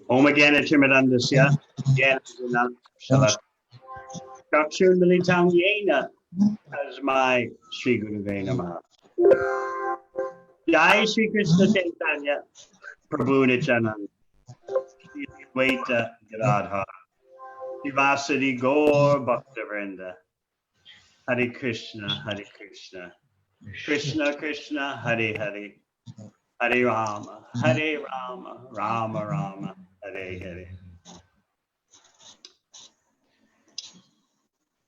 Om again at Chimadandasya, again Shala Chakshur Militang Yena as my Sri Guru Namaha. Jai Sri Krishna Chaitanya, Prabhu Nityananda, Sri Advaita Gadadhar, Srivasadi Gaur Bhaktivinoda, Hare Krishna, Krishna Krishna, Hare Hare, Hare Rama, Rama Rama, Hare Hare.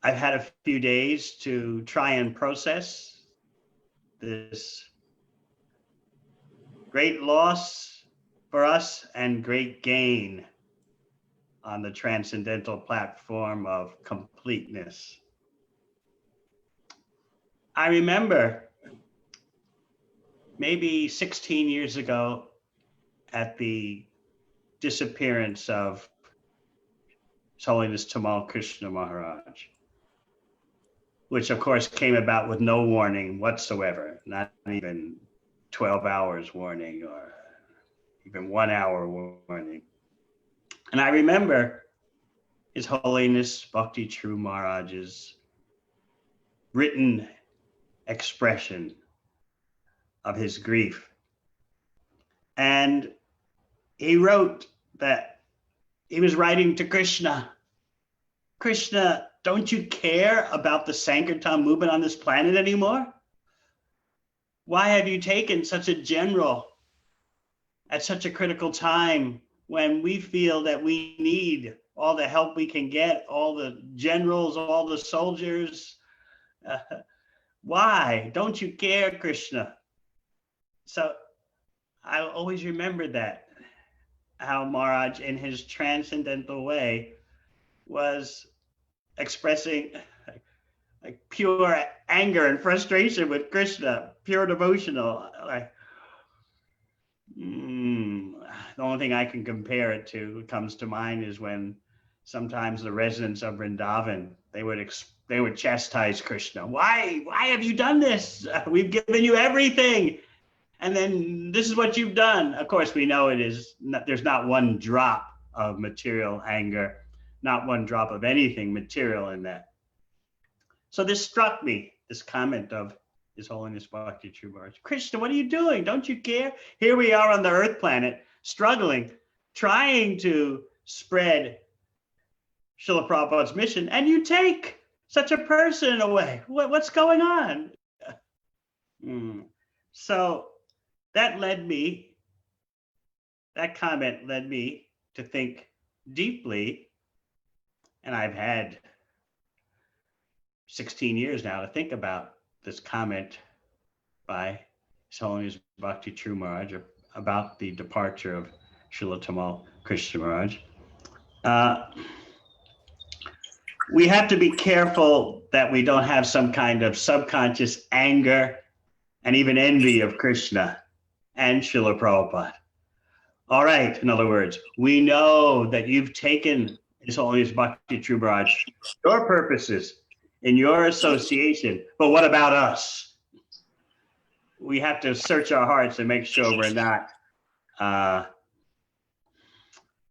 I've had a few days to try and process this great loss for us and great gain on the transcendental platform of completeness. I remember maybe 16 years ago at the disappearance of His Holiness Tamal Krishna Maharaj, which of course came about with no warning whatsoever, not even 12 hours warning or even 1 hour warning. And I remember His Holiness Bhakti Charu Maharaj's written expression of his grief. And he wrote that he was writing to Krishna. Krishna, don't you care about the Sankirtan movement on this planet anymore? Why have you taken such a general at such a critical time when we feel that we need all the help we can get, all the generals, all the soldiers? Why don't you care, Krishna? So I always remember that, how Maharaj in his transcendental way was expressing like pure anger and frustration with Krishna, pure devotional. Like, the only thing I can compare it to comes to mind is when sometimes the residents of Vrindavan, they would chastise Krishna. Why have you done this? We've given you everything, and then this is what you've done. Of course, we know there's not one drop of material anger, not one drop of anything material in that. So this struck me, this comment of His Holiness Bhakti Charu Maharaj. Krishna, what are you doing? Don't you care? Here we are on the earth planet, struggling, trying to spread Srila Prabhupada's mission, and you take such a person away. What's going on? So that comment led me to think deeply, and I've had 16 years now to think about this comment by His Holiness Bhakti Charu Maharaj about the departure of Srila Tamal Krishna Maharaj. We have to be careful that we don't have some kind of subconscious anger and even envy of Krishna and Srila Prabhupada. All right, in other words, we know that you've taken His Holiness Bhakti Charu Maharaj, your purposes, in your association, but what about us? We have to search our hearts and make sure we're not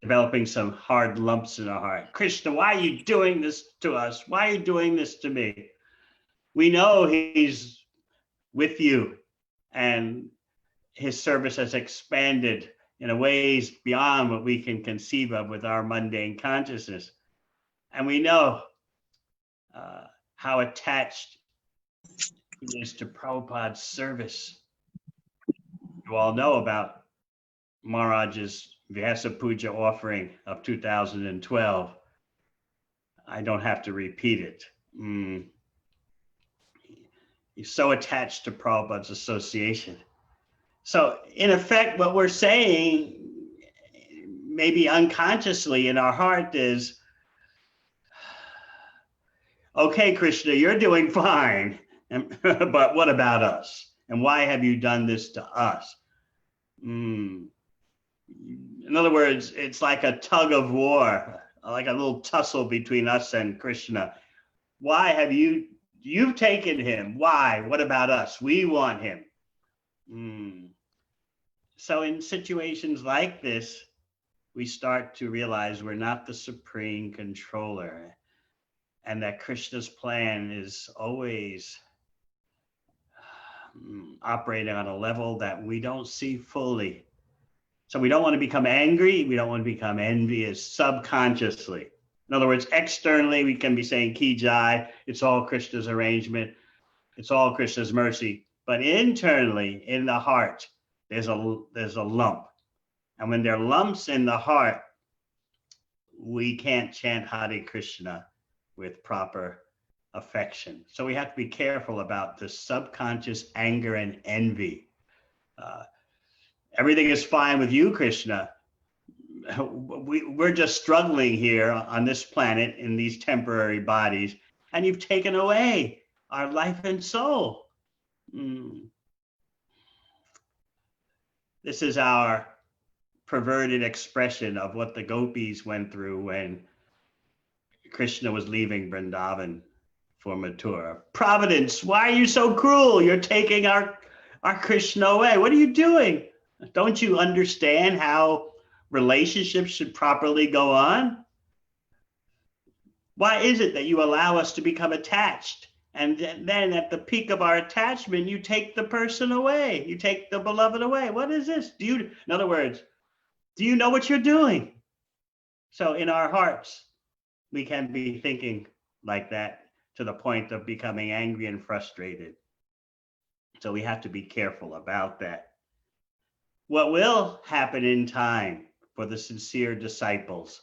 developing some hard lumps in our heart. Krishna, why are you doing this to us? Why are you doing this to me? We know He's with you and His service has expanded in ways beyond what we can conceive of with our mundane consciousness. And we know how attached He is to Prabhupada's service. You all know about Maharaj's Vyasa Puja offering of 2012. I don't have to repeat it. He's so attached to Prabhupada's association. So in effect, what we're saying, maybe unconsciously in our heart, is, okay, Krishna, you're doing fine, but what about us? And why have you done this to us? In other words, it's like a tug of war, like a little tussle between us and Krishna. Why have you've taken him? Why? What about us? We want him. So in situations like this, we start to realize we're not the supreme controller, and that Krishna's plan is always operating on a level that we don't see fully. So we don't want to become angry. We don't want to become envious subconsciously. In other words, externally, we can be saying, Ki Jai, it's all Krishna's arrangement. It's all Krishna's mercy. But internally, in the heart, there's a lump. And when there are lumps in the heart, we can't chant Hare Krishna with proper affection. So we have to be careful about the subconscious anger and envy. Everything is fine with you, Krishna. We're just struggling here on this planet in these temporary bodies, and you've taken away our life and soul. This is our perverted expression of what the gopis went through when Krishna was leaving Vrindavan for Mathura. Providence, why are you so cruel? You're taking our Krishna away. What are you doing? Don't you understand how relationships should properly go on? Why is it that you allow us to become attached? And then at the peak of our attachment, you take the person away. You take the beloved away. What is this? In other words, do you know what you're doing? So in our hearts, we can be thinking like that to the point of becoming angry and frustrated. So we have to be careful about that. What will happen in time for the sincere disciples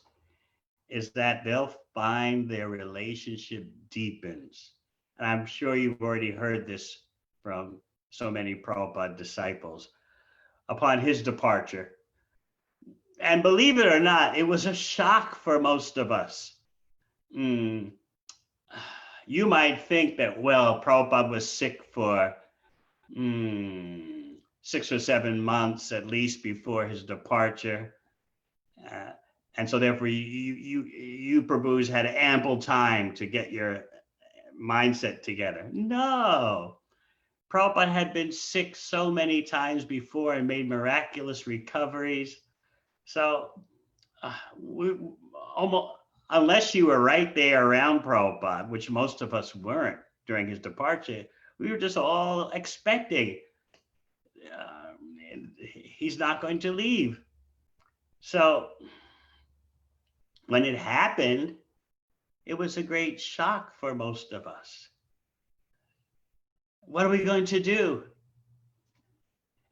is that they'll find their relationship deepens. And I'm sure you've already heard this from so many Prabhupada disciples upon his departure. And believe it or not, it was a shock for most of us. You might think that, well, Prabhupada was sick for 6 or 7 months at least before his departure. And so therefore you Prabhus had ample time to get your mindset together. No, Prabhupada had been sick so many times before and made miraculous recoveries. So unless you were right there around Prabhupada, which most of us weren't during his departure, we were just all expecting he's not going to leave. So when it happened, it was a great shock for most of us. What are we going to do?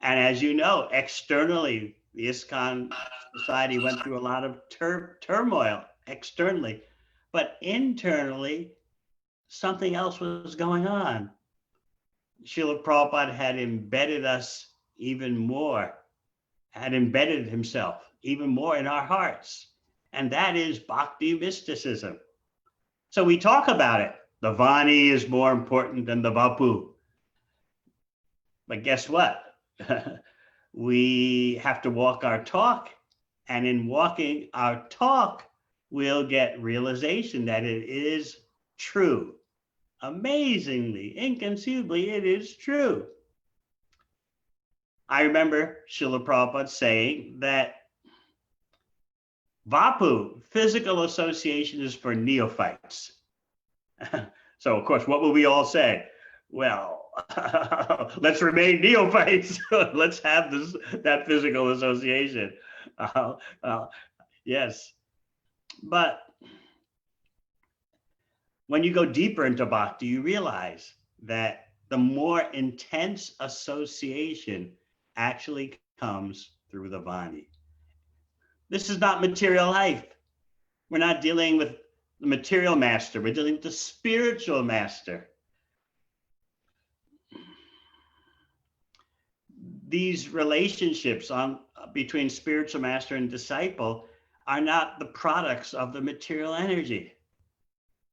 And as you know, externally, the ISKCON society went through a lot of turmoil externally, but internally, something else was going on. Srila Prabhupada had embedded us even more, had embedded himself even more in our hearts. And that is bhakti mysticism. So we talk about it. The Vani is more important than the Vapu. But guess what? We have to walk our talk. And in walking our talk, we'll get realization that it is true. Amazingly, inconceivably, it is true. I remember Srila Prabhupada saying that Vapu, physical association, is for neophytes. So, of course, what will we all say? Well, let's remain neophytes. Let's have that physical association. Yes. But when you go deeper into bhakti, you realize that the more intense association actually comes through the Vani. This is not material life. We're not dealing with the material master. We're dealing with the spiritual master. These relationships between spiritual master and disciple are not the products of the material energy.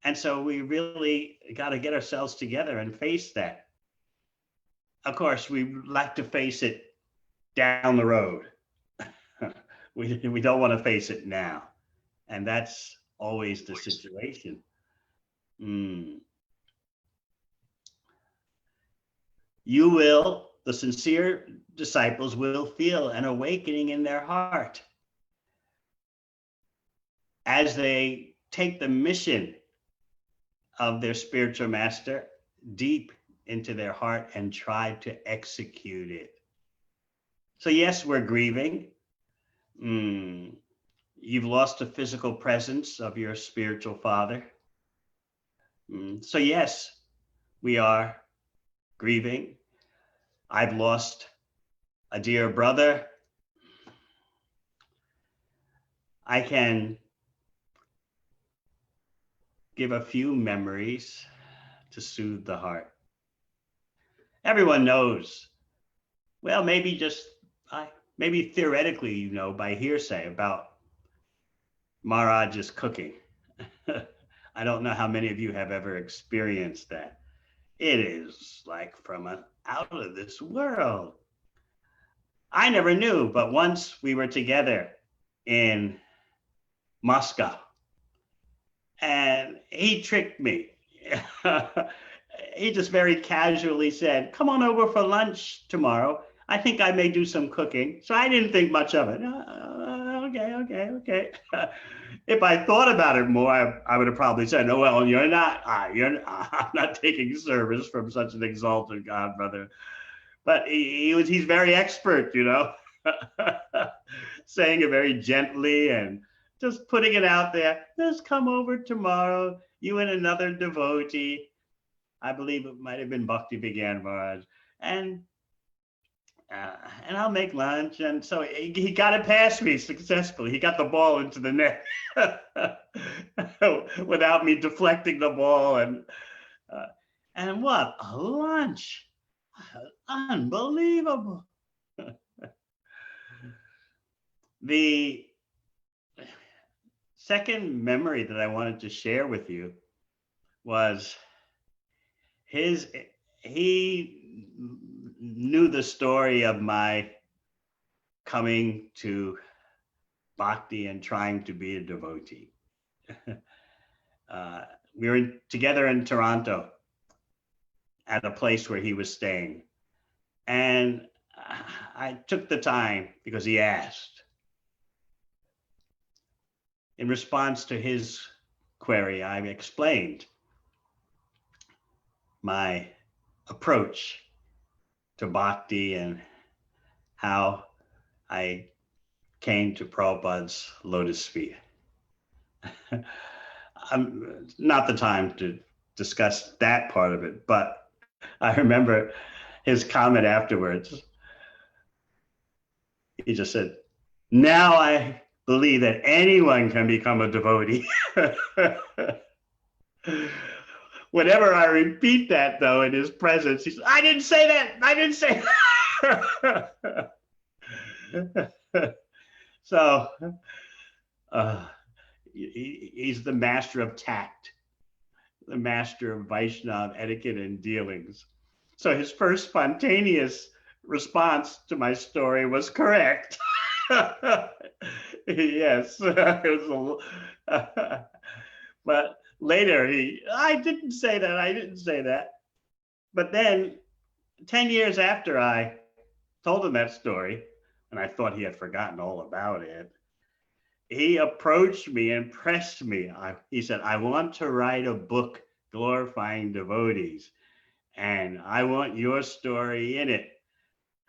And so we really got to get ourselves together and face that. Of course, we like to face it down the road. We don't want to face it now. And that's always the situation. The sincere disciples will feel an awakening in their heart. as they take the mission of their spiritual master deep into their heart and try to execute it. So yes, we're grieving. You've lost the physical presence of your spiritual father. So yes, we are grieving. I've lost a dear brother. I can give a few memories to soothe the heart. Everyone knows, well, maybe theoretically, you know, by hearsay about Maharaja's cooking. I don't know how many of you have ever experienced that. It is like from out of this world. I never knew, but once we were together in Moscow, and he tricked me. He just very casually said, come on over for lunch tomorrow. I think I may do some cooking. So I didn't think much of it. Okay. If I thought about it more, I would have probably said, "No, well, I'm not taking service from such an exalted God, brother." But he's very expert, you know, saying it very gently and just putting it out there. Just come over tomorrow, you and another devotee. I believe it might have been Bhakti Maharaj, and I'll make lunch. And so he got it past me successfully. He got the ball into the net without me deflecting the ball. And what a lunch! Unbelievable. The second memory that I wanted to share with you was he knew the story of my coming to Bhakti and trying to be a devotee. We were together in Toronto at a place where he was staying. And I took the time because he asked. In response to his query, I explained my approach to Bhakti and how I came to Prabhupada's lotus feet. Not the time to discuss that part of it, but I remember his comment afterwards. He just said, now I believe that anyone can become a devotee. Whenever I repeat that, though, in his presence, he says, I didn't say that. I didn't say that. So he's the master of tact, the master of Vaishnava etiquette and dealings. So his first spontaneous response to my story was correct. Yes, it was but later I didn't say that. But then 10 years after I told him that story, and I thought he had forgotten all about it, he approached me and pressed me. He said, I want to write a book glorifying devotees, and I want your story in it.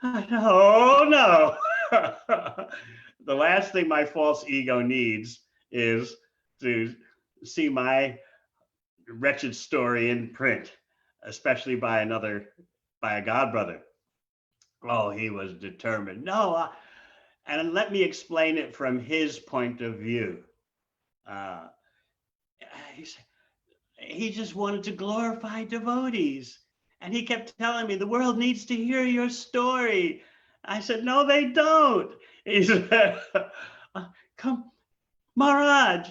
Oh, no. The last thing my false ego needs is to see my wretched story in print, especially by a god brother. Oh, he was determined. No, and let me explain it from his point of view. He just wanted to glorify devotees. And he kept telling me, the world needs to hear your story. I said, no, they don't. He said, come, Maharaj,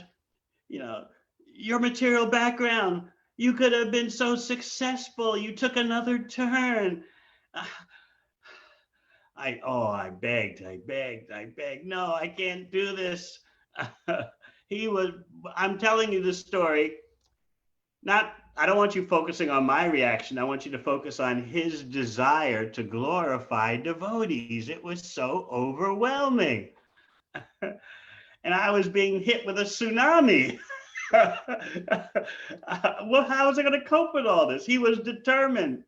you know, your material background, you could have been so successful. You took another turn. I begged. No, I can't do this. I'm telling you the story. I don't want you focusing on my reaction. I want you to focus on his desire to glorify devotees. It was so overwhelming. and I was being hit with a tsunami. Well, how was I going to cope with all this? He was determined.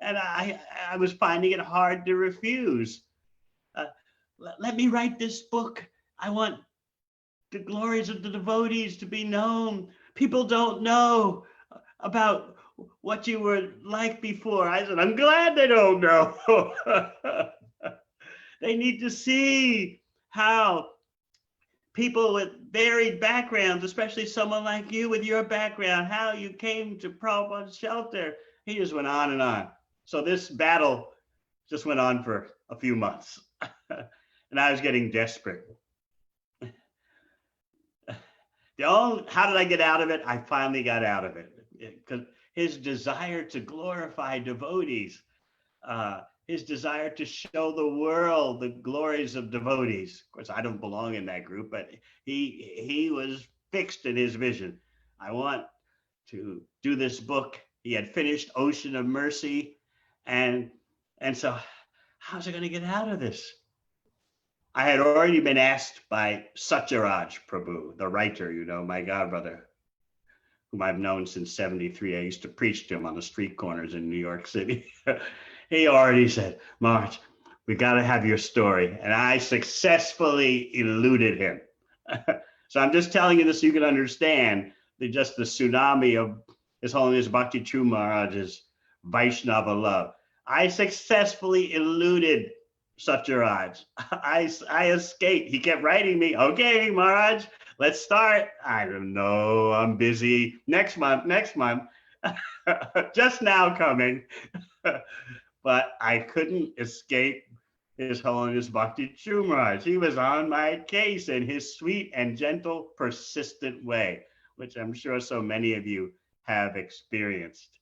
And I was finding it hard to refuse. Let me write this book. I want the glories of the devotees to be known. People don't know about what you were like before. I said, I'm glad they don't know. They need to see how people with varied backgrounds, especially someone like you with your background, how you came to Prabhupada's shelter. He just went on and on. So this battle just went on for a few months. And I was getting desperate. How did I get out of it? I finally got out of it. Because his desire to glorify devotees, his desire to show the world the glories of devotees. Of course, I don't belong in that group, but he was fixed in his vision. I want to do this book. He had finished Ocean of Mercy. And so how's I going to get out of this? I had already been asked by Satyaraj Prabhu, the writer, my godbrother, whom I've known since 73. I used to preach to him on the street corners in New York City. He already said, Maharaj, we got to have your story. And I successfully eluded him. So I'm just telling you this so you can understand the tsunami of His Holiness Bhakti Charu Maharaj's Vaishnava love. I successfully eluded Satyaraj. I escaped. He kept writing me, okay, Maharaj, let's start. I don't know, I'm busy. Next month. Just now coming. But I couldn't escape His Holiness Bhakti Charu Maharaj. He was on my case in his sweet and gentle, persistent way, which I'm sure so many of you have experienced.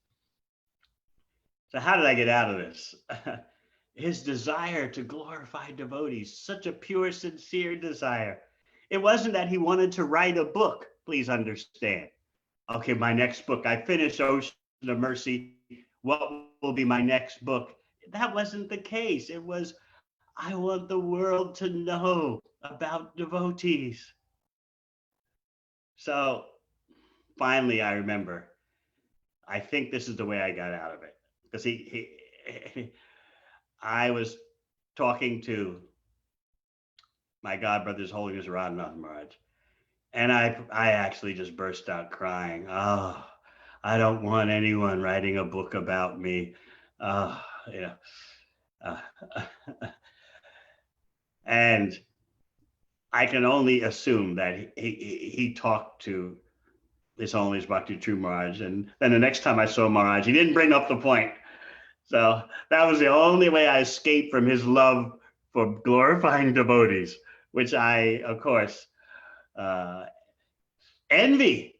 So how did I get out of this? His desire to glorify devotees, such a pure, sincere desire. It wasn't that he wanted to write a book, please understand. Okay, my next book, I finished Ocean of Mercy. What will be my next book? That wasn't the case. It was, I want the world to know about devotees. So finally, I remember, I think this is the way I got out of it. Because I was talking to my godbrother's Holiness Radhanath Maharaj, and I actually just burst out crying. Oh, I don't want anyone writing a book about me. And I can only assume that he talked to His Holiness Bhakti Charu Maharaj, and then the next time I saw Maharaj, he didn't bring up the point. So that was the only way I escaped from his love for glorifying devotees, which I, of course, envy.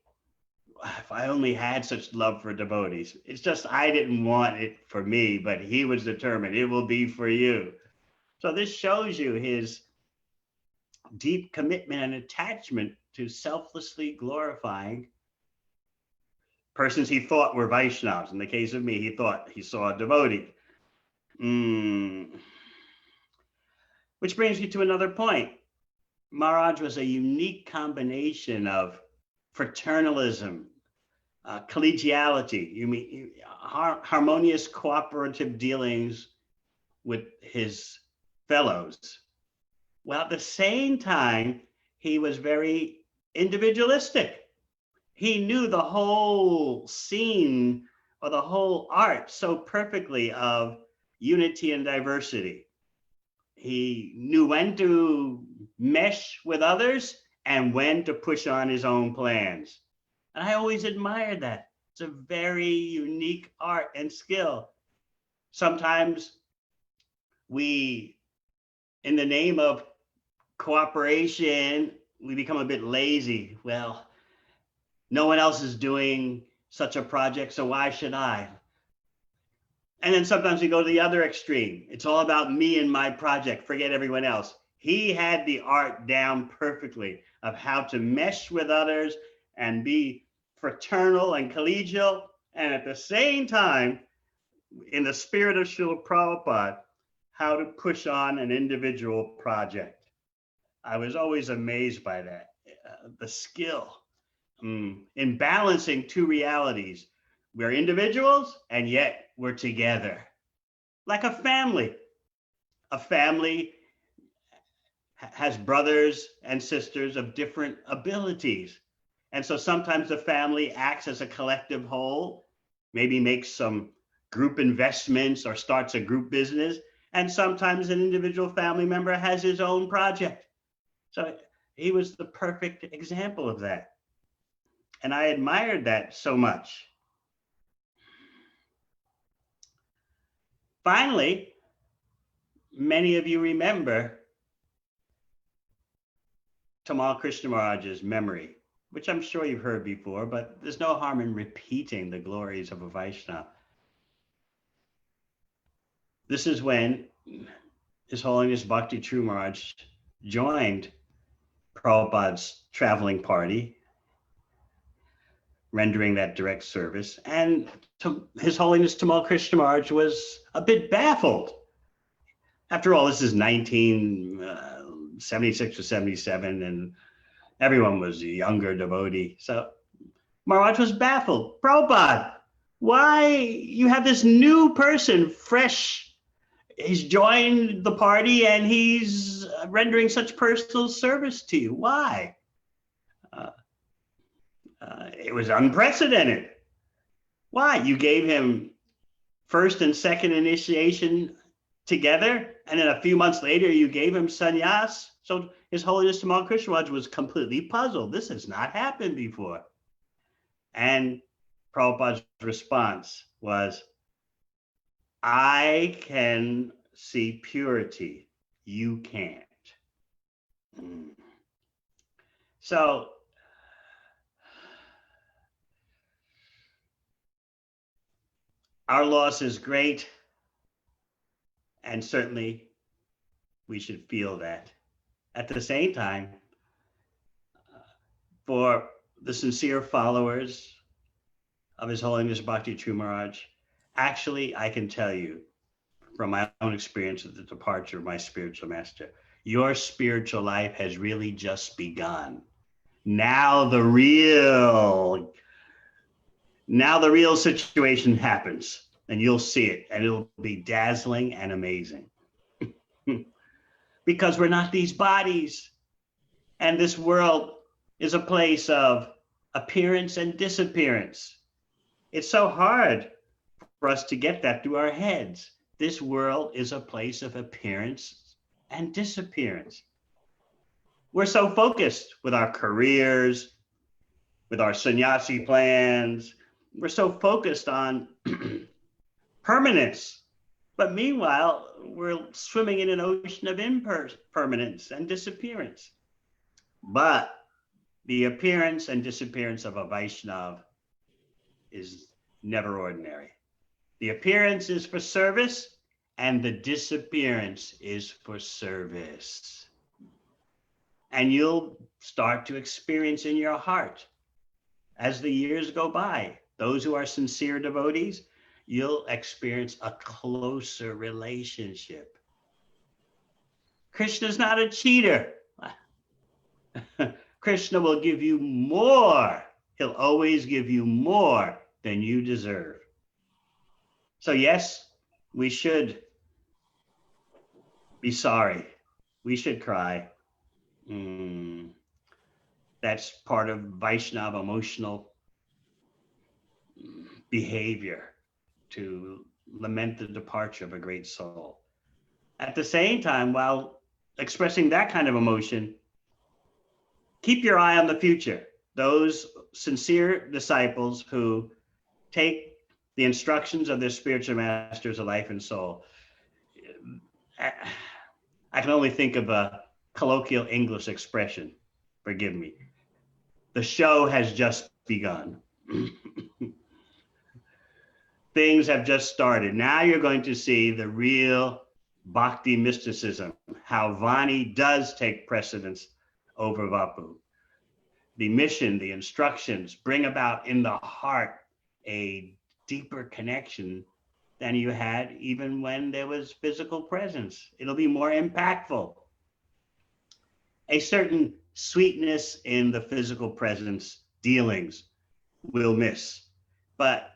If I only had such love for devotees. It's just I didn't want it for me, but he was determined it will be for you. So this shows you his deep commitment and attachment to selflessly glorifying persons he thought were Vaishnavas. In the case of me, he thought he saw a devotee. Which brings me to another point. Maharaj was a unique combination of fraternalism, collegiality, harmonious cooperative dealings with his fellows. While at the same time, he was very individualistic. He knew the whole scene or the whole art so perfectly of unity and diversity. He knew when to mesh with others and when to push on his own plans. And I always admired that. It's a very unique art and skill. Sometimes we, in the name of cooperation, we become a bit lazy. Well, no one else is doing such a project, so why should I? And then sometimes we go to the other extreme. It's all about me and my project, forget everyone else. He had the art down perfectly of how to mesh with others and be fraternal and collegial, and at the same time, in the spirit of Srila Prabhupada, how to push on an individual project. I was always amazed by that, the skill in balancing two realities. We're individuals, and yet we're together, like a family. A family has brothers and sisters of different abilities. And so sometimes the family acts as a collective whole, maybe makes some group investments or starts a group business. And sometimes an individual family member has his own project. So he was the perfect example of that. And I admired that so much. Finally, many of you remember Tamal Krishna Maharaj's memory, which I'm sure you've heard before, but there's no harm in repeating the glories of a Vaishnava. This is when His Holiness Bhakti Charu Maharaj joined Prabhupada's traveling party, rendering that direct service. And His Holiness Tamal Krishna Maharaj was a bit baffled. After all, this is 1976 or 77, and everyone was a younger devotee. So Maharaj was baffled. Prabhupada, why you have this new person, fresh? He's joined the party and he's rendering such personal service to you. Why? It was unprecedented. Why? You gave him first and second initiation together, and then a few months later you gave him sannyas. So His Holiness Tamal Krishna Maharaj was completely puzzled. This has not happened before. And Prabhupada's response was, I can see purity, you can't. So our loss is great, and certainly we should feel that. At the same time, for the sincere followers of His Holiness Bhakti Charu Maharaj, actually, I can tell you from my own experience of the departure of my spiritual master, your spiritual life has really just begun. Now the real situation happens, and you'll see it, and it'll be dazzling and amazing. Because we're not these bodies, and this world is a place of appearance and disappearance. It's so hard for us to get that through our heads. This world is a place of appearance and disappearance. We're so focused with our careers, with our sannyasi plans. We're so focused on permanence. But meanwhile, we're swimming in an ocean of impermanence and disappearance. But the appearance and disappearance of a Vaishnava is never ordinary. The appearance is for service, and the disappearance is for service. And you'll start to experience in your heart, as the years go by, those who are sincere devotees, you'll experience a closer relationship. Krishna's not a cheater. Krishna will give you more. He'll always give you more than you deserve. So yes, we should be sorry. We should cry. That's part of Vaishnava emotional behavior, to lament the departure of a great soul. At the same time, while expressing that kind of emotion, keep your eye on the future. Those sincere disciples who take the instructions of their spiritual masters of life and soul. I can only think of a colloquial English expression. Forgive me. The show has just begun. Things have just started. Now you're going to see the real bhakti mysticism, how Vani does take precedence over Vapu. The mission, the instructions bring about in the heart a deeper connection than you had even when there was physical presence. It'll be more impactful. a certain sweetness in the physical presence dealings will miss. But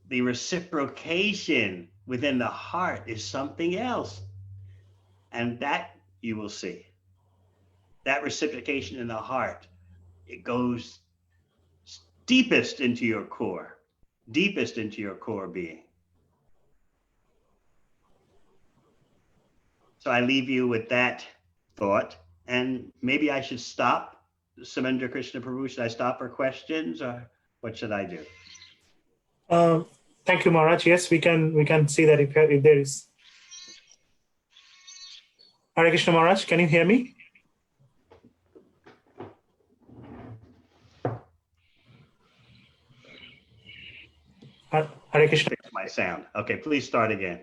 the reciprocation within the heart is something else. And that you will see. That reciprocation in the heart, it goes deepest into your core being. So I leave you with that thought, and maybe I should stop. Samendra Krishna Prabhu, should I stop for questions, or what should I do? Thank you, Maharaj. Yes, we can see that if there is. Hare Krishna, Maharaj, can you hear me? Hare Krishna. Fix my sound. Okay, please start again.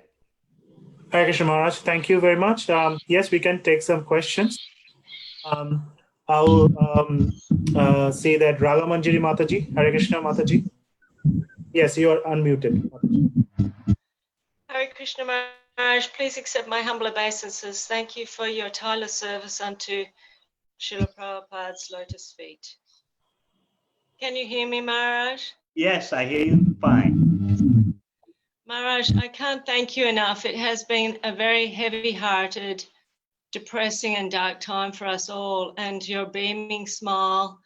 Hare Krishna, Maharaj. Thank you very much. Yes, we can take some questions. I'll say that Raga Manjiri Mataji. Hare Krishna, Mataji. Yes, you are unmuted, Mataji. Hare Krishna, Maharaj. Please accept my humble obeisances. Thank you for your tireless service unto Srila Prabhupada's lotus feet. Can you hear me, Maharaj? Yes, I hear you fine. Maharaj, I can't thank you enough. It has been a very heavy-hearted, depressing and dark time for us all, and your beaming smile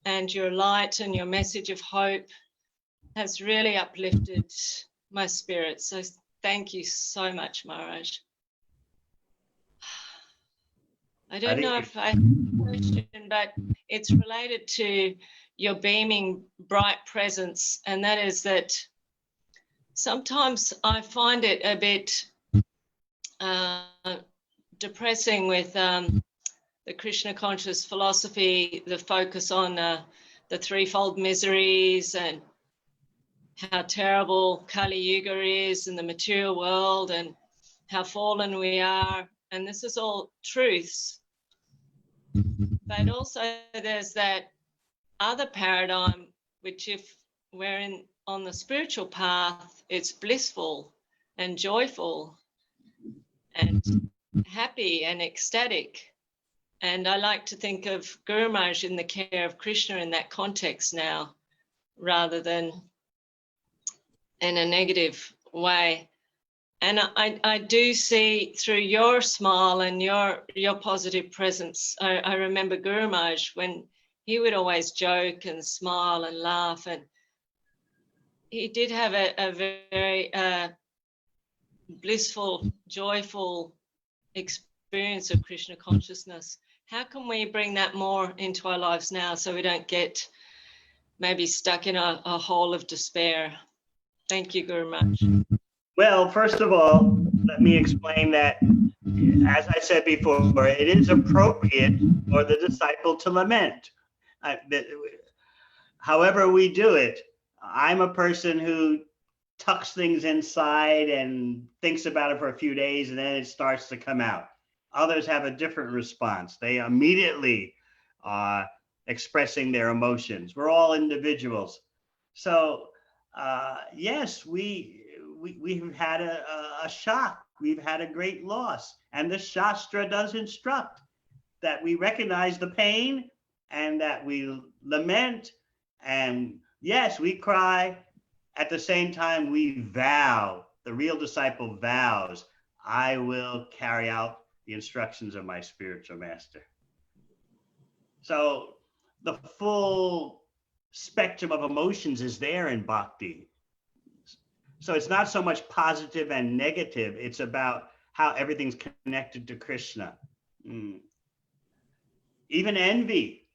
and your light and your message of hope has really uplifted my spirit. So thank you so much, Maharaj. I don't know if I have a question, but it's related to your beaming bright presence, and that is that sometimes I find it a bit depressing with the Krishna conscious philosophy, the focus on the threefold miseries and how terrible Kali Yuga is in the material world and how fallen we are. And this is all truths. But also there's that other paradigm, which if we're on the spiritual path, it's blissful and joyful and happy and ecstatic. And I like to think of Guru Maharaj in the care of Krishna in that context now, rather than in a negative way. And I do see through your smile and your positive presence. I remember Guru Maharaj when he would always joke and smile and laugh, and he did have a very blissful, joyful experience of Krishna consciousness. How can we bring that more into our lives now so we don't get maybe stuck in a hole of despair? Thank you, Guru Maharaj. Well, first of all, let me explain that, as I said before, it is appropriate for the disciple to lament. However we do it, I'm a person who tucks things inside and thinks about it for a few days, and then it starts to come out. Others have a different response. They immediately are expressing their emotions. We're all individuals. So yes, we've had a shock. We've had a great loss. And the Shastra does instruct that we recognize the pain and that we lament. And yes, we cry. At the same time, we vow, the real disciple vows, I will carry out the instructions of my spiritual master. So the full spectrum of emotions is there in bhakti. So it's not so much positive and negative, it's about how everything's connected to Krishna. Even envy,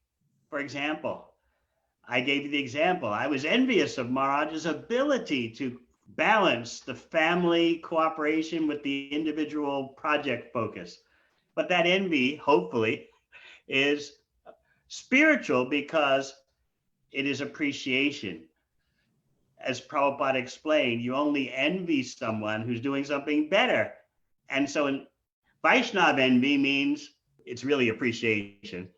for example. I gave you the example. I was envious of Maharaja's ability to balance the family cooperation with the individual project focus. But that envy, hopefully, is spiritual because it is appreciation. As Prabhupada explained, you only envy someone who's doing something better. And so in Vaishnava envy means it's really appreciation.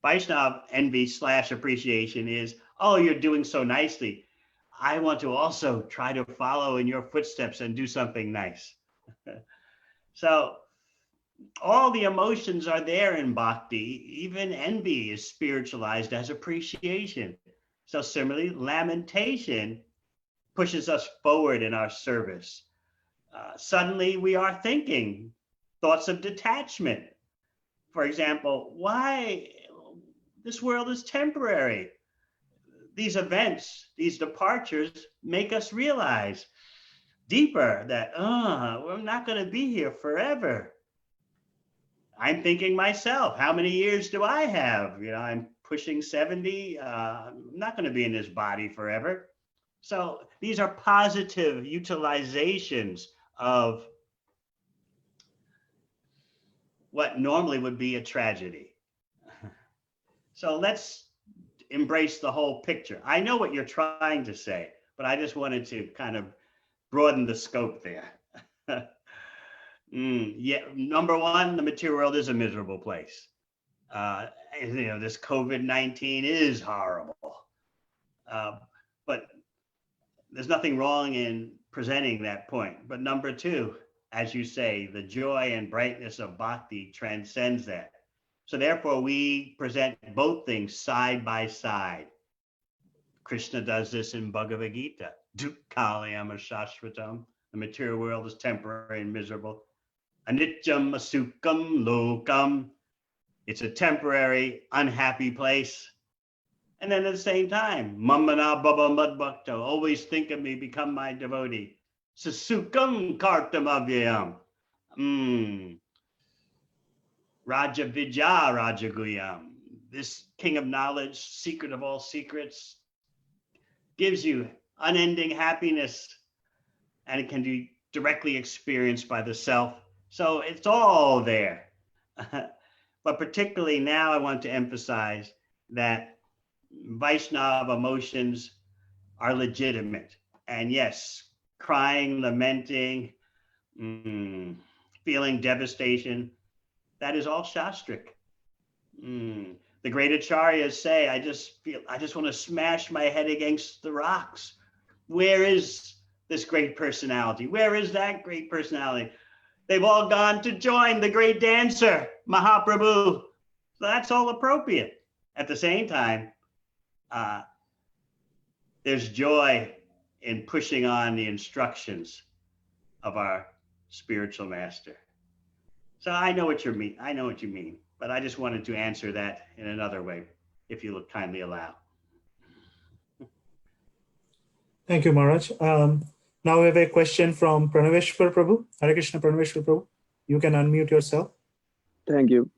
Vaishnava envy / appreciation is, oh, you're doing so nicely. I want to also try to follow in your footsteps and do something nice. So all the emotions are there in bhakti. Even envy is spiritualized as appreciation. So similarly, lamentation pushes us forward in our service. Suddenly we are thinking thoughts of detachment. For example, why this world is temporary. These events, these departures make us realize deeper that, we're not going to be here forever. I'm thinking myself, how many years do I have? I'm pushing 70. I'm not going to be in this body forever. So these are positive utilizations of what normally would be a tragedy. So let's embrace the whole picture. I know what you're trying to say, but I just wanted to kind of broaden the scope there. Yeah, number one, the material world is a miserable place. This COVID-19 is horrible. But there's nothing wrong in presenting that point. But number two, as you say, the joy and brightness of bhakti transcends that. So therefore, we present both things side by side. Krishna does this in Bhagavad Gita. Dukkhalayam shashvatam. The material world is temporary and miserable. Anityam asukam lokam. It's a temporary, unhappy place. And then at the same time, Mamana Baba Madbhakto, always think of me, become my devotee. Susukam kartam avyayam. Raja Vijaya Rajaguyam. This king of knowledge, secret of all secrets, gives you unending happiness, and it can be directly experienced by the self. So it's all there. But particularly now I want to emphasize that Vaishnava emotions are legitimate. And yes, crying, lamenting, feeling devastation, that is all shastric. The great acharyas say, I just want to smash my head against the rocks. Where is this great personality? Where is that great personality? They've all gone to join the great dancer, Mahaprabhu. So that's all appropriate. At the same time, there's joy in pushing on the instructions of our spiritual master. So I know what you mean, but I just wanted to answer that in another way, if you will kindly allow. Thank you, Maharaj. Now we have a question from Pranaveshwar Prabhu. Hare Krishna, Pranaveshwar Prabhu. You can unmute yourself. Thank you.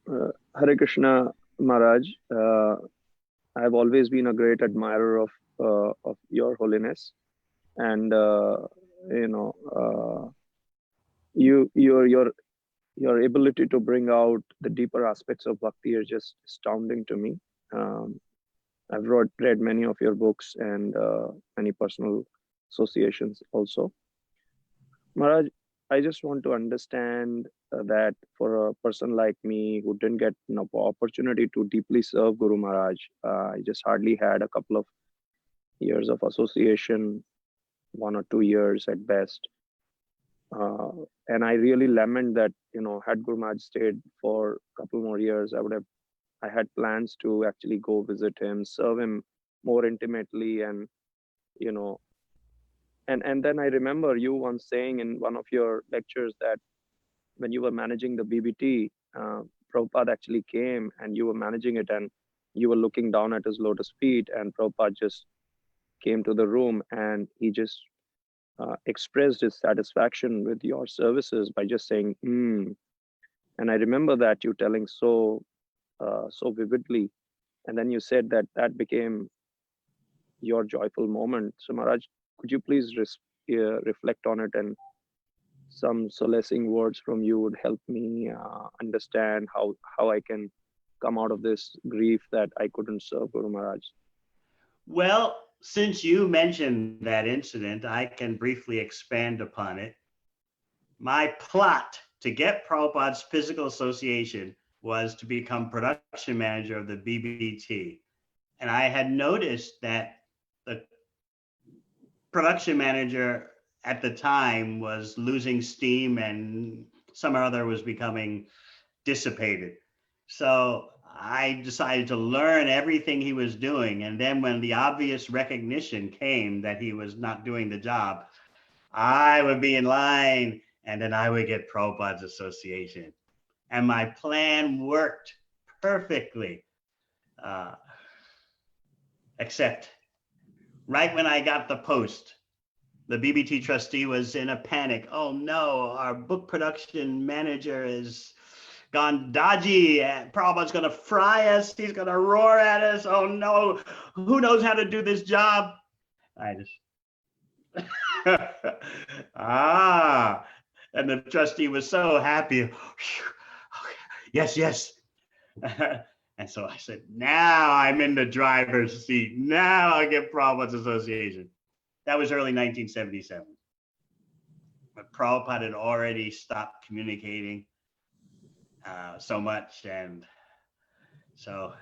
Hare Krishna, Maharaj. I've always been a great admirer of your holiness, and your ability to bring out the deeper aspects of bhakti are just astounding to me. I've read many of your books and many personal associations also. Maharaj, I just want to understand that for a person like me who didn't get an opportunity to deeply serve Guru Maharaj, I just hardly had a couple of years of association, 1 or 2 years at best. And I really lament that, had Guru Maharaj stayed for a couple more years, I had plans to actually go visit him, serve him more intimately, and and then I remember you once saying in one of your lectures that when you were managing the BBT, Prabhupada actually came and you were managing it, and you were looking down at his lotus feet, and Prabhupada just came to the room and he just expressed his satisfaction with your services by just saying, And I remember that you telling so vividly. And then you said that became your joyful moment. So Maharaj, could you please reflect on it, and some solacing words from you would help me understand how I can come out of this grief that I couldn't serve Guru Maharaj. Well, since you mentioned that incident, I can briefly expand upon it. My plot to get Prabhupada's physical association was to become production manager of the BBT. And I had noticed that the production manager at the time was losing steam, and some or other was becoming dissipated. So I decided to learn everything he was doing. And then when the obvious recognition came that he was not doing the job, I would be in line and then I would get Prabhupada's association. And my plan worked perfectly. Except right when I got the post, the BBT trustee was in a panic. Oh no, our book production manager is gone dodgy and Prabhupada's gonna fry us. He's gonna roar at us. Oh no, who knows how to do this job? I just, and the trustee was so happy. Yes, yes. And so I said, now I'm in the driver's seat. Now I'll get Prabhupada's association. That was early 1977. But Prabhupada had already stopped communicating so much. And so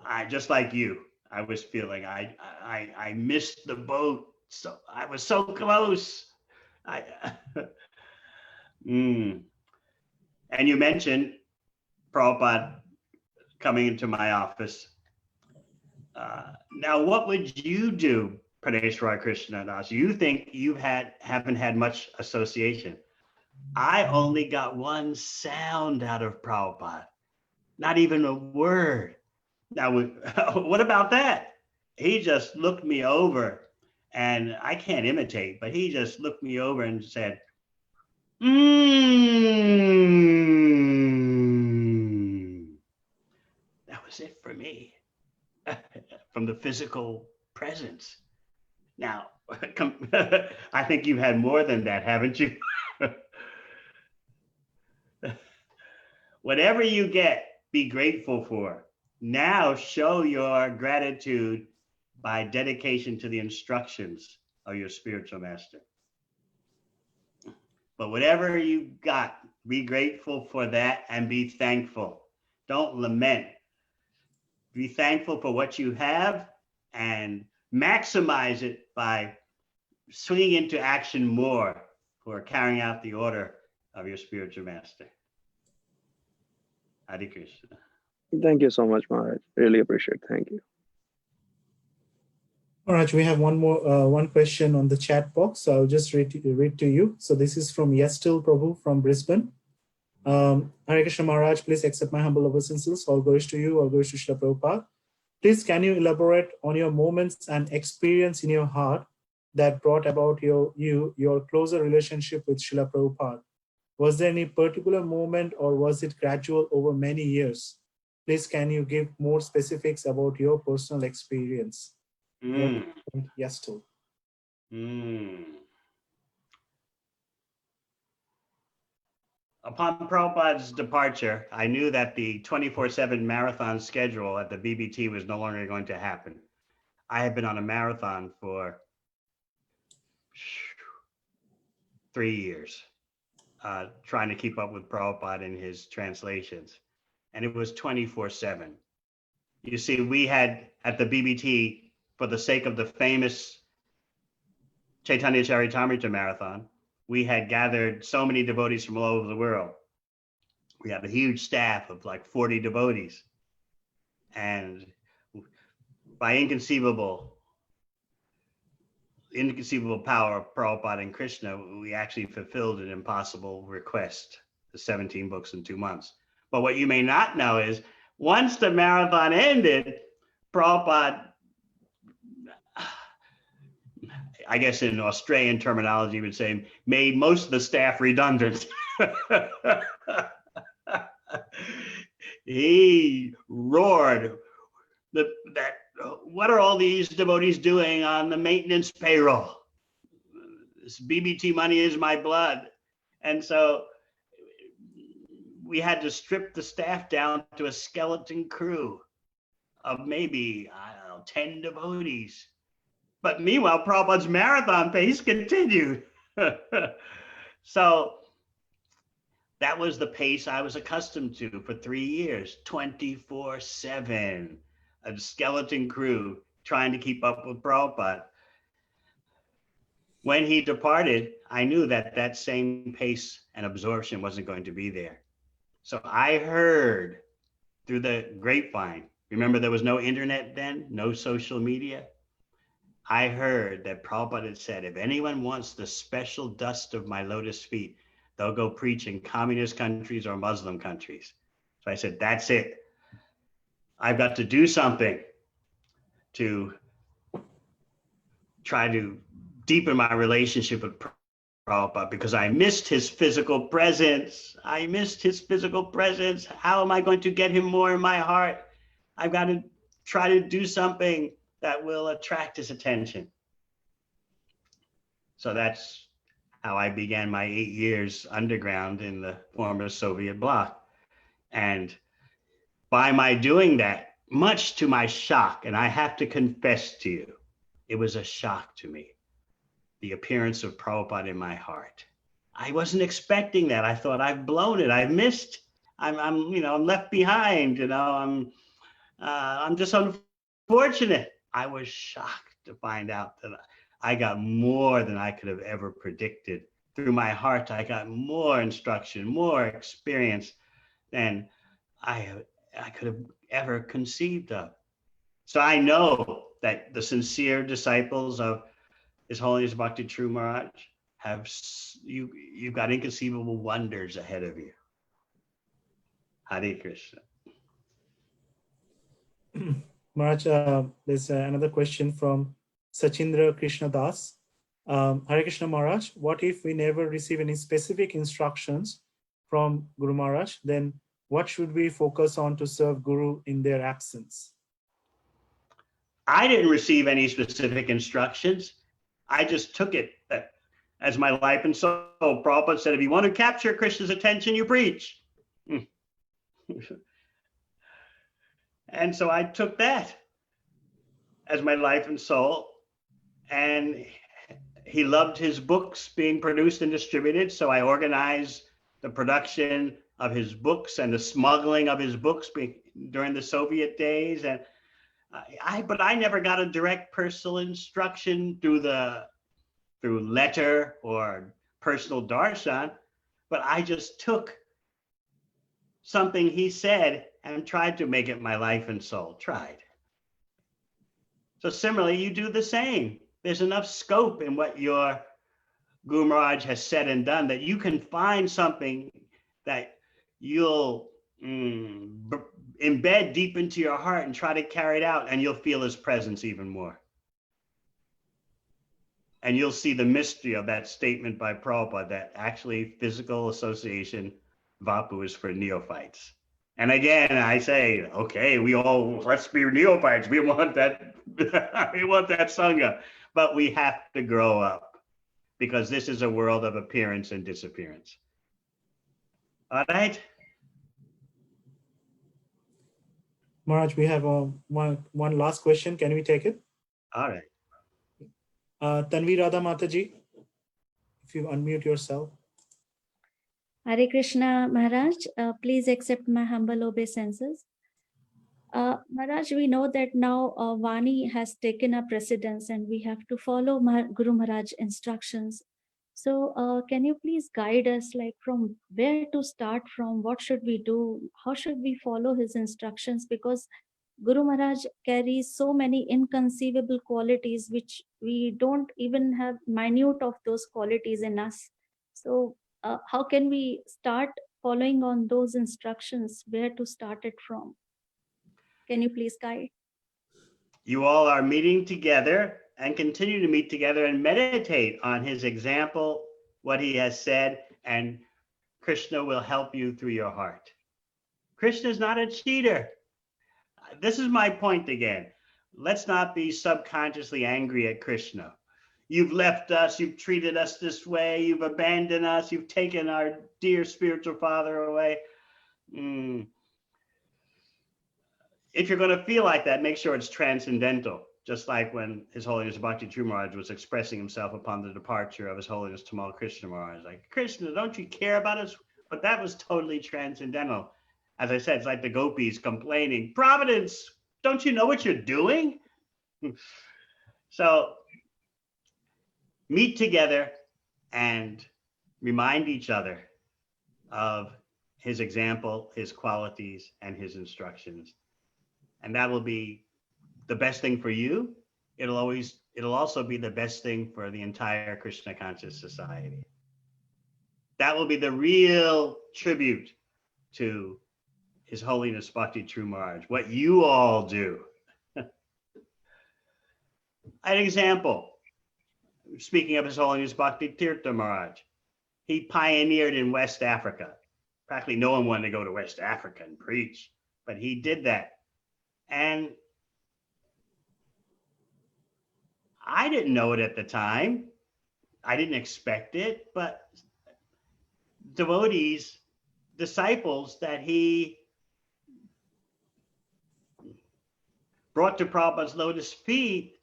I, just like you, I was feeling I missed the boat. So I was so close. And you mentioned Prabhupada coming into my office. Now, what would you do, Praneshwar Krishna Das? You think you haven't had much association. I only got one sound out of Prabhupada, not even a word. Now, what about that? He just looked me over, and I can't imitate, but he just looked me over and said, That was it for me. From the physical presence. Now, I think you've had more than that, haven't you? Whatever you get, be grateful for. Now show your gratitude by dedication to the instructions of your spiritual master. But whatever you got, be grateful for that and be thankful. Don't lament. Be thankful for what you have and maximize it by swinging into action more for carrying out the order of your spiritual master. Hare Krishna. Thank you so much, Maharaj. Really appreciate it. Thank you. Maharaj, we have one question on the chat box. So I'll just read to you. So this is from Yestil Prabhu from Brisbane. Hare Krishna Maharaj, please accept my humble obeisances. All glories to you, all glories to Srila Prabhupada. Please, can you elaborate on your moments and experience in your heart that brought about your closer relationship with Srila Prabhupada? Was there any particular moment or was it gradual over many years? Please, can you give more specifics about your personal experience? Yes, too. Upon Prabhupada's departure, I knew that the 24/7 marathon schedule at the BBT was no longer going to happen. I had been on a marathon for 3 years, trying to keep up with Prabhupada in his translations. And it was 24/7. You see, we had at the BBT, for the sake of the famous Chaitanya Charitamrita Marathon, we had gathered so many devotees from all over the world. We have a huge staff of like 40 devotees. And by inconceivable power of Prabhupada and Krishna, we actually fulfilled an impossible request, the 17 books in 2 months. But what you may not know is once the marathon ended, Prabhupada, I guess in Australian terminology would say, made most of the staff redundant. He roared that what are all these devotees doing on the maintenance payroll? This BBT money is my blood. And so we had to strip the staff down to a skeleton crew of maybe, I don't know, 10 devotees. But meanwhile, Prabhupada's marathon pace continued. So that was the pace I was accustomed to for 3 years, 24/7, a skeleton crew trying to keep up with Prabhupada. when he departed, I knew that that same pace and absorption wasn't going to be there. So I heard through the grapevine, remember there was no internet then, no social media. I heard that Prabhupada had said, if anyone wants the special dust of my lotus feet, they'll go preach in communist countries or Muslim countries. So I said, that's it. I've got to do something to try to deepen my relationship with Prabhupada because I missed his physical presence. I missed his physical presence. How am I going to get him more in my heart? I've got to try to do something that will attract his attention. So that's how I began my 8 years underground in the former Soviet bloc. And by my doing that, much to my shock, and I have to confess to you, it was a shock to me, the appearance of Prabhupada in my heart. I wasn't expecting that. I thought I've blown it. I've missed. I'm left behind. I'm just unfortunate. I was shocked to find out that I got more than I could have ever predicted. Through my heart, I got more instruction, more experience than I could have ever conceived of. So I know that the sincere disciples of His Holiness Bhakti Charu Maharaj you've got inconceivable wonders ahead of you. Hare Krishna. Maharaj, there's another question from Sachindra Krishna Das. Hare Krishna Maharaj, what if we never receive any specific instructions from Guru Maharaj? Then what should we focus on to serve Guru in their absence? I didn't receive any specific instructions. I just took it as my life and soul. Prabhupada said, if you want to capture Krishna's attention, you preach. And so I took that as my life and soul. And he loved his books being produced and distributed. So I organized the production of his books and the smuggling of his books during the Soviet days. And but I never got a direct personal instruction through letter or personal darshan, but I just took something he said and tried to make it my life and soul, tried. So similarly, you do the same. There's enough scope in what your Guru Maharaj has said and done that you can find something that you'll embed deep into your heart and try to carry it out, and you'll feel his presence even more. And you'll see the mystery of that statement by Prabhupada that actually physical association, Vapu, is for neophytes. And again, I say, okay, let's be neophytes. We want that, we want that Sangha, but we have to grow up because this is a world of appearance and disappearance. All right. Maharaj, we have one last question. Can we take it? All right. Tanvi Radha Mataji, if you unmute yourself. Hare Krishna Maharaj, please accept my humble obeisances. Maharaj, we know that now Vani has taken a precedence and we have to follow Guru Maharaj instructions. So can you please guide us, like from where to start from, what should we do, how should we follow his instructions? Because Guru Maharaj carries so many inconceivable qualities which we don't even have minute of those qualities in us. So how can we start following on those instructions, where to start it from? Can you please guide? You all are meeting together and continue to meet together and meditate on his example, what he has said, and Krishna will help you through your heart. Krishna is not a cheater. This is my point again. Let's not be subconsciously angry at Krishna. You've left us, you've treated us this way, you've abandoned us, you've taken our dear spiritual father away. If you're going to feel like that, make sure it's transcendental. Just like when His Holiness Bhakti Charu Maharaj was expressing himself upon the departure of His Holiness Tamal Krishna Maharaj. Like, Krishna, don't you care about us? But that was totally transcendental. As I said, it's like the gopis complaining, Providence, don't you know what you're doing? So meet together and remind each other of his example, his qualities, and his instructions. And that will be the best thing for you. It'll also be the best thing for the entire Krishna conscious society. That will be the real tribute to His Holiness Bhakti Charu Maharaj, what you all do. An example, speaking of His Holiness Bhakti Tirtha Maharaj, he pioneered in West Africa. Practically no one wanted to go to West Africa and preach, but he did that. And I didn't know it at the time. I didn't expect it, but devotees, disciples that he brought to Prabhupada's lotus feet,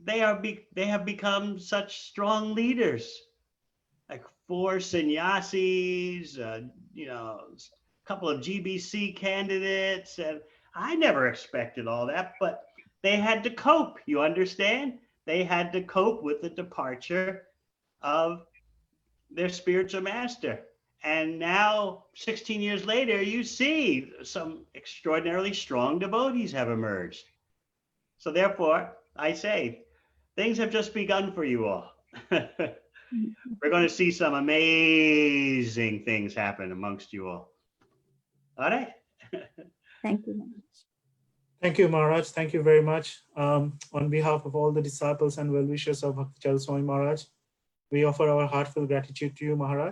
they have become such strong leaders. Like 4 sannyasis, a couple of GBC candidates, and I never expected all that, but they had to cope, you understand? They had to cope with the departure of their spiritual master. And now, 16 years later, you see some extraordinarily strong devotees have emerged. So therefore, I say, things have just begun for you all. We're going to see some amazing things happen amongst you all. All right? Thank you, Maharaj. Thank you, Maharaj. Thank you very much. On behalf of all the disciples and well-wishers of Bhakti Charu Swami Maharaj, we offer our heartfelt gratitude to you, Maharaj.